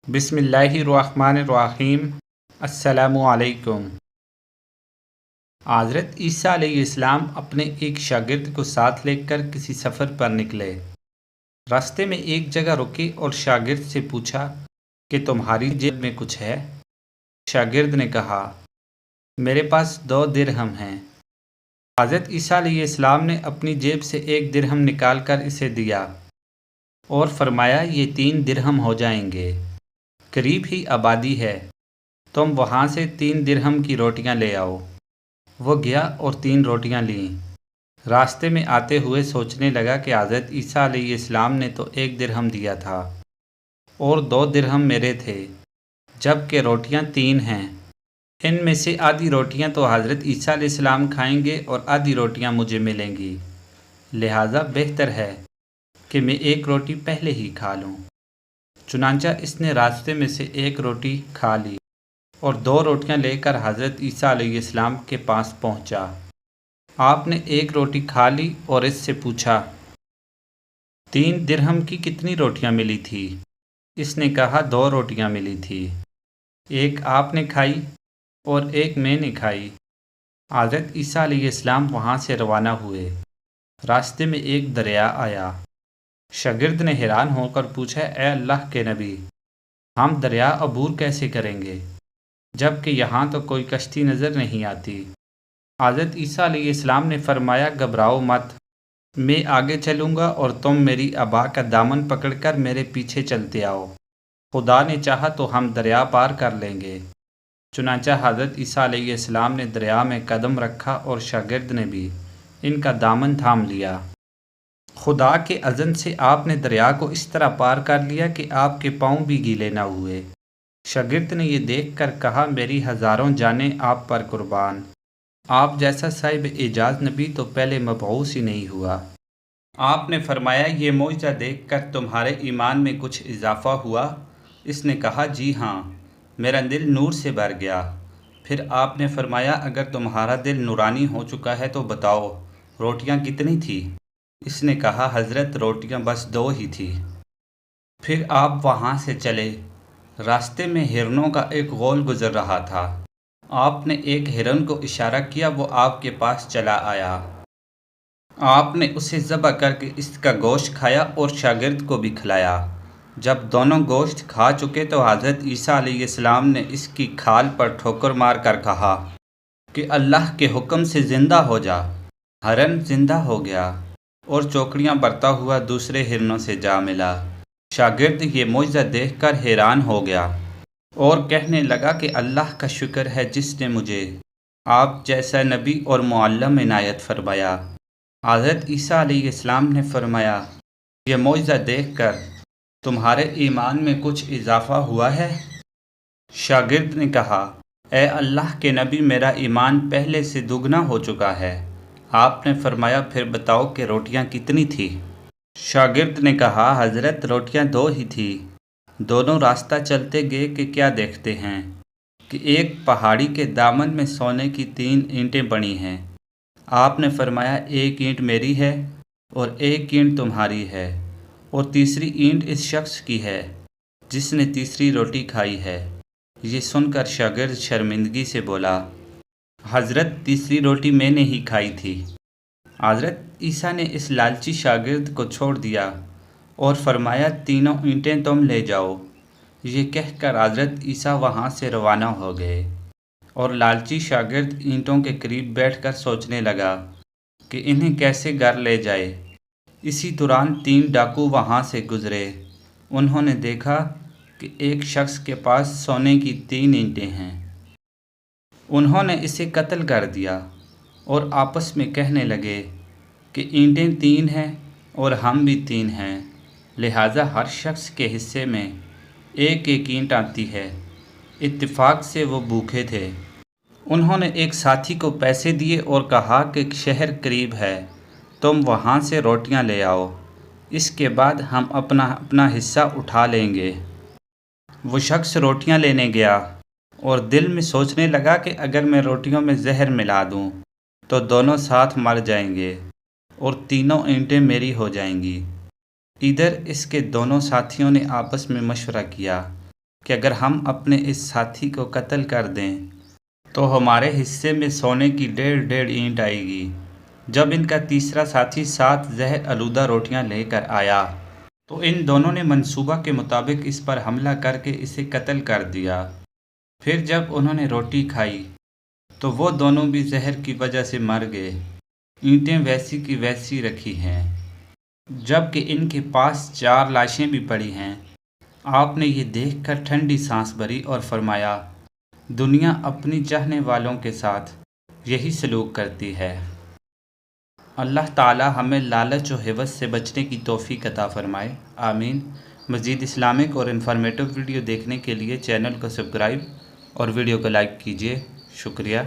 بسم اللہ الرحمن الرحیم۔ السلام علیکم۔ حضرت عیسیٰ علیہ السلام اپنے ایک شاگرد کو ساتھ لے کر کسی سفر پر نکلے۔ راستے میں ایک جگہ رکے اور شاگرد سے پوچھا کہ تمہاری جیب میں کچھ ہے؟ شاگرد نے کہا میرے پاس 2 درہم ہیں۔ حضرت عیسیٰ علیہ السلام نے اپنی جیب سے 1 درہم نکال کر اسے دیا اور فرمایا یہ 3 درہم ہو جائیں گے، قریب ہی آبادی ہے، تم وہاں سے 3 درہم کی روٹیاں لے آؤ۔ وہ گیا اور 3 روٹیاں لیں۔ راستے میں آتے ہوئے سوچنے لگا کہ حضرت عیسیٰ علیہ السلام نے تو 1 درہم دیا تھا اور 2 درہم میرے تھے، جبکہ روٹیاں 3 ہیں۔ ان میں سے آدھی روٹیاں تو حضرت عیسیٰ علیہ السلام کھائیں گے اور آدھی روٹیاں مجھے ملیں گی، لہٰذا بہتر ہے کہ میں 1 روٹی پہلے ہی کھا لوں۔ چنانچہ اس نے راستے میں سے 1 روٹی کھا لی اور 2 روٹیاں لے کر حضرت عیسیٰ علیہ السلام کے پاس پہنچا۔ آپ نے 1 روٹی کھا لی اور اس سے پوچھا 3 درہم کی کتنی روٹیاں ملی تھی؟ اس نے کہا 2 روٹیاں ملی تھی، 1 آپ نے کھائی اور 1 میں نے کھائی۔ حضرت عیسیٰ علیہ السلام وہاں سے روانہ ہوئے۔ راستے میں ایک دریا آیا۔ شاگرد نے حیران ہو کر پوچھا اے اللہ کے نبی، ہم دریا عبور کیسے کریں گے جبکہ یہاں تو کوئی کشتی نظر نہیں آتی؟ حضرت عیسیٰ علیہ السلام نے فرمایا گھبراؤ مت، میں آگے چلوں گا اور تم میری ابا کا دامن پکڑ کر میرے پیچھے چلتے آؤ، خدا نے چاہا تو ہم دریا پار کر لیں گے۔ چنانچہ حضرت عیسیٰ علیہ السلام نے دریا میں قدم رکھا اور شاگرد نے بھی ان کا دامن تھام لیا۔ خدا کے اذن سے آپ نے دریا کو اس طرح پار کر لیا کہ آپ کے پاؤں بھی گیلے نہ ہوئے۔ شاگرد نے یہ دیکھ کر کہا میری ہزاروں جانیں آپ پر قربان، آپ جیسا صاحب اعجاز نبی تو پہلے مبعوث ہی نہیں ہوا۔ آپ نے فرمایا یہ معجزہ دیکھ کر تمہارے ایمان میں کچھ اضافہ ہوا؟ اس نے کہا جی ہاں، میرا دل نور سے بھر گیا۔ پھر آپ نے فرمایا اگر تمہارا دل نورانی ہو چکا ہے تو بتاؤ روٹیاں کتنی تھی؟ اس نے کہا حضرت روٹیاں بس 2 ہی تھی۔ پھر آپ وہاں سے چلے۔ راستے میں ہرنوں کا ایک غول گزر رہا تھا۔ آپ نے ایک ہرن کو اشارہ کیا، وہ آپ کے پاس چلا آیا۔ آپ نے اسے ذبح کر کے اس کا گوشت کھایا اور شاگرد کو بھی کھلایا۔ جب دونوں گوشت کھا چکے تو حضرت عیسیٰ علیہ السلام نے اس کی کھال پر ٹھوکر مار کر کہا کہ اللہ کے حکم سے زندہ ہو جا۔ ہرن زندہ ہو گیا اور چوکڑیاں برتا ہوا دوسرے ہرنوں سے جا ملا۔ شاگرد یہ معجزہ دیکھ کر حیران ہو گیا اور کہنے لگا کہ اللہ کا شکر ہے جس نے مجھے آپ جیسا نبی اور معلم عنایت فرمایا۔ حضرت عیسیٰ علیہ السلام نے فرمایا یہ معجزہ دیکھ کر تمہارے ایمان میں کچھ اضافہ ہوا ہے؟ شاگرد نے کہا اے اللہ کے نبی میرا ایمان پہلے سے دگنا ہو چکا ہے۔ آپ نے فرمایا پھر بتاؤ کہ روٹیاں کتنی تھی؟ شاگرد نے کہا حضرت روٹیاں 2 ہی تھی، دونوں راستہ چلتے گئے کہ کیا دیکھتے ہیں کہ ایک پہاڑی کے دامن میں سونے کی 3 اینٹیں پڑی ہیں۔ آپ نے فرمایا 1 اینٹ میری ہے اور 1 اینٹ تمہاری ہے اور تیسری اینٹ اس شخص کی ہے جس نے تیسری روٹی کھائی ہے۔ یہ سن کر شاگرد شرمندگی سے بولا حضرت تیسری روٹی میں نے ہی کھائی تھی۔ حضرت عیسیٰ نے اس لالچی شاگرد کو چھوڑ دیا اور فرمایا 3 اینٹیں تم لے جاؤ۔ یہ کہہ کر حضرت عیسیٰ وہاں سے روانہ ہو گئے اور لالچی شاگرد اینٹوں کے قریب بیٹھ کر سوچنے لگا کہ انہیں کیسے گھر لے جائے۔ اسی دوران 3 ڈاکو وہاں سے گزرے۔ انہوں نے دیکھا کہ ایک شخص کے پاس سونے کی 3 اینٹیں ہیں۔ انہوں نے اسے قتل کر دیا اور آپس میں کہنے لگے کہ اینٹیں 3 ہیں اور ہم بھی 3 ہیں، لہٰذا ہر شخص کے حصے میں 1 اینٹ آتی ہے۔ اتفاق سے وہ بھوکے تھے۔ انہوں نے ایک ساتھی کو پیسے دیے اور کہا کہ شہر قریب ہے، تم وہاں سے روٹیاں لے آؤ، اس کے بعد ہم اپنا اپنا حصہ اٹھا لیں گے۔ وہ شخص روٹیاں لینے گیا اور دل میں سوچنے لگا کہ اگر میں روٹیوں میں زہر ملا دوں تو دونوں ساتھ مر جائیں گے اور 3 اینٹیں میری ہو جائیں گی۔ ادھر اس کے دونوں ساتھیوں نے آپس میں مشورہ کیا کہ اگر ہم اپنے اس ساتھی کو قتل کر دیں تو ہمارے حصے میں سونے کی 1.5 اینٹ آئے گی۔ جب ان کا تیسرا ساتھی 7 زہر آلودہ روٹیاں لے کر آیا تو ان دونوں نے منصوبہ کے مطابق اس پر حملہ کر کے اسے قتل کر دیا۔ پھر جب انہوں نے روٹی کھائی تو وہ دونوں بھی زہر کی وجہ سے مر گئے۔ اینٹیں ویسی کی ویسی رکھی ہیں، جبکہ ان کے پاس 4 لاشیں بھی پڑی ہیں۔ آپ نے یہ دیکھ کر ٹھنڈی سانس بھری اور فرمایا، دنیا اپنی چاہنے والوں کے ساتھ یہی سلوک کرتی ہے۔ اللہ تعالی ہمیں لالچ و ہوس سے بچنے کی توفیق عطا فرمائے، آمین۔ مزید اسلامک اور انفارمیٹو ویڈیو دیکھنے کے لیے چینل کو سبسکرائب اور ویڈیو کو لائک کیجیے، شکریہ۔